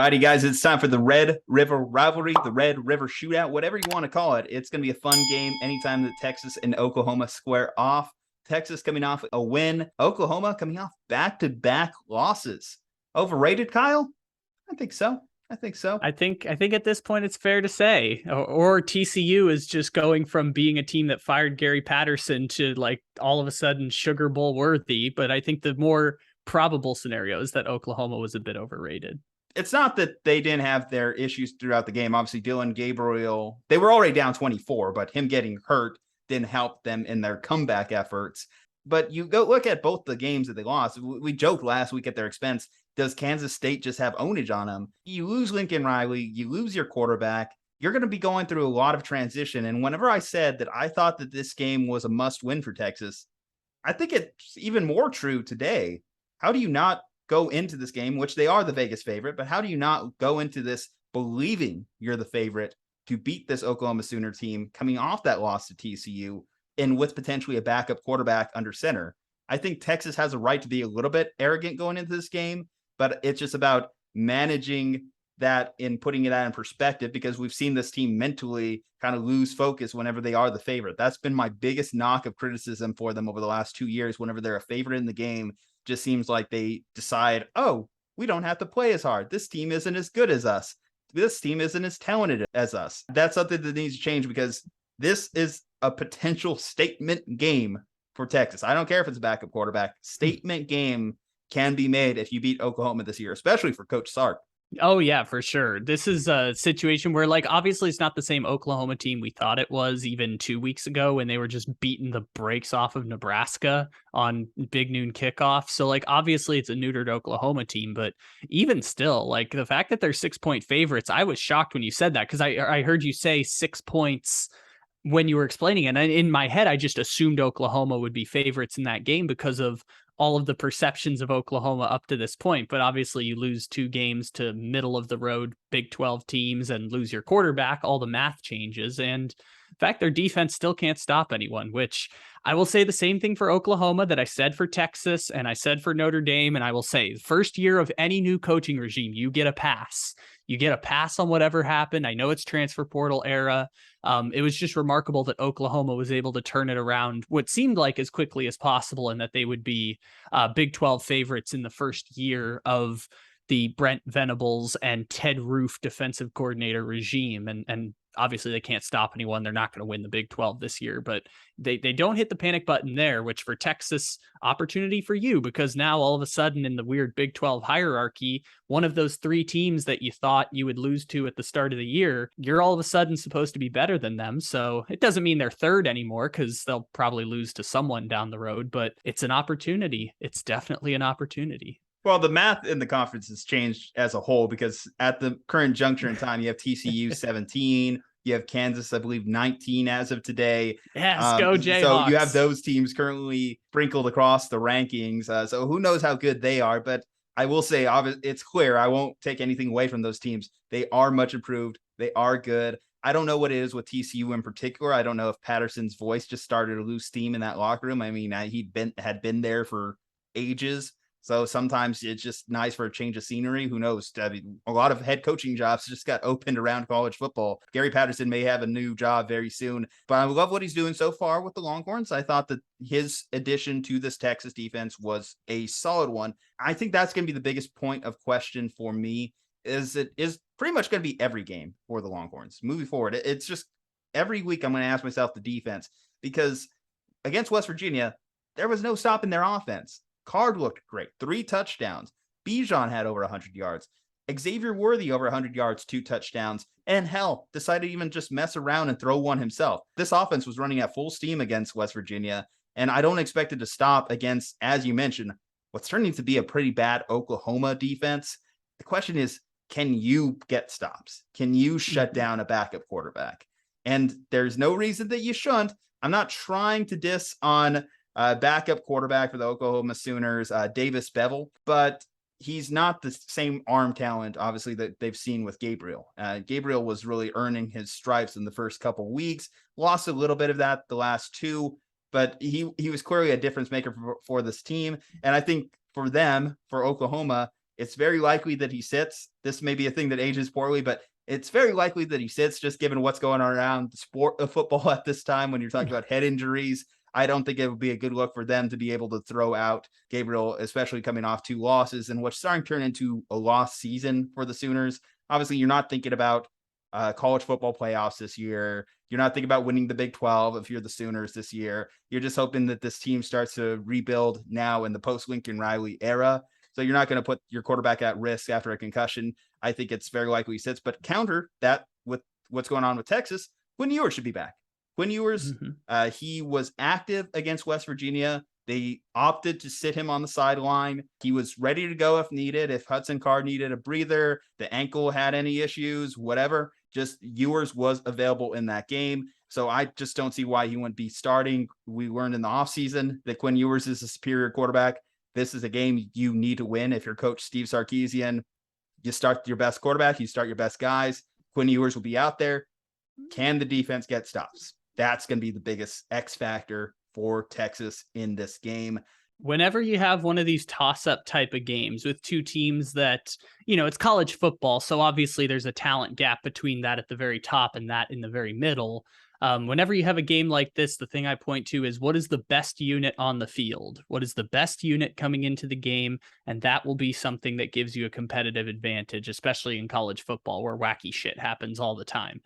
righty, guys, it's time for the Red River Rivalry, the Red River Shootout, whatever you want to call it. It's going to be a fun game anytime that Texas and Oklahoma square off. Texas coming off a win, Oklahoma coming off back-to-back losses. Overrated, Kyle? I think so. I think at this point it's fair to say, or TCU is just going from being a team that fired Gary Patterson to like all of a sudden Sugar Bowl worthy. But I think the more probable scenario is that Oklahoma was a bit overrated. It's not that they didn't have their issues throughout the game. Obviously, Dillon Gabriel, they were already down 24, but him getting hurt didn't help them in their comeback efforts. But you go look at both the games that they lost. We joked last week at their expense. Does Kansas State just have ownage on them? You lose Lincoln Riley, you lose your quarterback. You're going to be going through a lot of transition. And whenever I said that I thought that this game was a must win for Texas, I think it's even more true today. How do you not go into this game, which they are the Vegas favorite, but how do you not go into this believing you're the favorite to beat this Oklahoma Sooner team coming off that loss to TCU and with potentially a backup quarterback under center? I think Texas has a right to be a little bit arrogant going into this game, but it's just about managing that and putting that in perspective, because we've seen this team mentally kind of lose focus whenever they are the favorite. That's been my biggest knock of criticism for them over the last 2 years. Whenever they're a favorite in the game, just seems like they decide, oh, we don't have to play as hard. This team isn't as good as us. This team isn't as talented as us. That's something that needs to change, because this is a potential statement game for Texas. I don't care if it's a backup quarterback. Statement game can be made if you beat Oklahoma this year, especially for Coach Sark. Oh, yeah, for sure. This is a situation where, like, obviously it's not the same Oklahoma team we thought it was even 2 weeks ago when they were just beating the brakes off of Nebraska on Big Noon kickoff. So, like, obviously it's a neutered Oklahoma team, but even still, like, the fact that they're 6-point favorites, I was shocked when you said that, because I heard you say 6 points when you were explaining it. And in my head, I just assumed Oklahoma would be favorites in that game because of all of the perceptions of Oklahoma up to this point. But obviously you lose 2 games to middle of the road Big 12 teams and lose your quarterback, all the math changes. And in fact, their defense still can't stop anyone, which I will say the same thing for Oklahoma that I said for Texas and I said for Notre Dame. And I will say, first year of any new coaching regime, you get a pass. You get a pass on whatever happened. I know it's transfer portal era. It was just remarkable that Oklahoma was able to turn it around what seemed like as quickly as possible, and that they would be Big 12 favorites in the first year of the Brent Venables and Ted Roof defensive coordinator regime. And obviously they can't stop anyone. They're not going to win the Big 12 this year, but they don't hit the panic button there, which for Texas, opportunity for you, because now all of a sudden in the weird Big 12 hierarchy, one of those 3 teams that you thought you would lose to at the start of the year, you're all of a sudden supposed to be better than them. So it doesn't mean they're third anymore, because they'll probably lose to someone down the road, but it's an opportunity. It's definitely an opportunity. Well, the math in the conference has changed as a whole, because at the current juncture in time, you have TCU 17, you have Kansas, I believe, 19 as of today. Yes, go Jayhawks. So you have those teams currently sprinkled across the rankings. So who knows how good they are, but I will say it's clear. I won't take anything away from those teams. They are much improved. They are good. I don't know what it is with TCU in particular. I don't know if Patterson's voice just started to lose steam in that locker room. I mean, he had been there for ages. So sometimes it's just nice for a change of scenery. Who knows? I mean, a lot of head coaching jobs just got opened around college football. Gary Patterson may have a new job very soon, but I love what he's doing so far with the Longhorns. I thought that his addition to this Texas defense was a solid one. I think that's going to be the biggest point of question for me. Is pretty much going to be every game for the Longhorns moving forward. It's just every week I'm going to ask myself the defense, because against West Virginia, there was no stopping their offense. Card looked great. 3 touchdowns. Bijan had over 100 yards. Xavier Worthy over 100 yards, 2 touchdowns. And hell, decided to even just mess around and throw one himself. This offense was running at full steam against West Virginia, and I don't expect it to stop against, as you mentioned, what's turning to be a pretty bad Oklahoma defense. The question is, can you get stops? Can you shut down a backup quarterback? And there's no reason that you shouldn't. I'm not trying to diss on backup quarterback for the Oklahoma Sooners, Davis Bevel, but he's not the same arm talent, obviously, that they've seen with Gabriel. Gabriel was really earning his stripes in the first couple weeks, lost a little bit of that the last 2, but he was clearly a difference maker for this team. And I think for them, for Oklahoma, It's very likely that he sits. This may be a thing that ages poorly, but it's very likely that he sits, just given what's going on around the sport of football at this time. When you're talking about head injuries, I don't think it would be a good look for them to be able to throw out Gabriel, especially coming off 2 losses and what's starting to turn into a lost season for the Sooners. Obviously, you're not thinking about college football playoffs this year. You're not thinking about winning the Big 12 if you're the Sooners this year. You're just hoping that this team starts to rebuild now in the post-Lincoln Riley era. So you're not going to put your quarterback at risk after a concussion. I think it's very likely he sits, but counter that with what's going on with Texas, Quinn Ewers should be back. Quinn Ewers, he was active against West Virginia. They opted to sit him on the sideline. He was ready to go if needed. If Hudson Card needed a breather, the ankle had any issues, whatever, just Ewers was available in that game. So I just don't see why he wouldn't be starting. We learned in the offseason that Quinn Ewers is a superior quarterback. This is a game you need to win. If you're Coach Steve Sarkisian, you start your best quarterback, you start your best guys. Quinn Ewers will be out there. Can the defense get stops? That's going to be the biggest X factor for Texas in this game. Whenever you have one of these toss-up type of games with two teams that, it's college football, so obviously there's a talent gap between that at the very top and that in the very middle. Whenever you have a game like this, the thing I point to is what is the best unit on the field? What is the best unit coming into the game? And that will be something that gives you a competitive advantage, especially in college football where wacky shit happens all the time.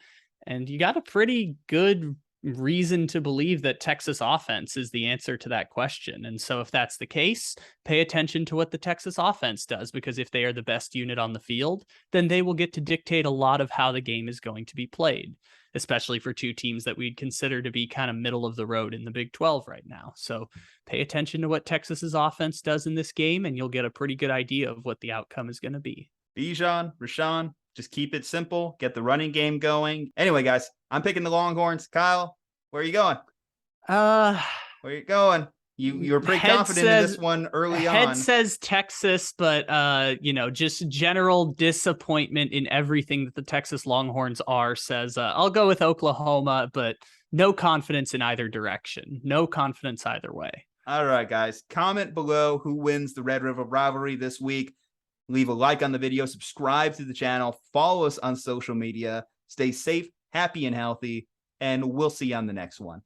And you got a pretty good reason to believe that Texas offense is the answer to that question. And so if that's the case, pay attention to what the Texas offense does, because if they are the best unit on the field, then they will get to dictate a lot of how the game is going to be played, especially for two teams that we'd consider to be kind of middle of the road in the Big 12 right now. So pay attention to what Texas's offense does in this game, and you'll get a pretty good idea of what the outcome is going to be. Bijan, Rashawn, just keep it simple. Get the running game going. Anyway, guys, I'm picking the Longhorns. Kyle, where are you going? Where are you going? You were pretty confident in this one early on. Head says Texas, but just general disappointment in everything that the Texas Longhorns are says I'll go with Oklahoma, but no confidence in either direction. No confidence either way. All right, guys. Comment below who wins the Red River Rivalry this week. Leave a like on the video, subscribe to the channel, follow us on social media, stay safe, happy, and healthy, and we'll see you on the next one.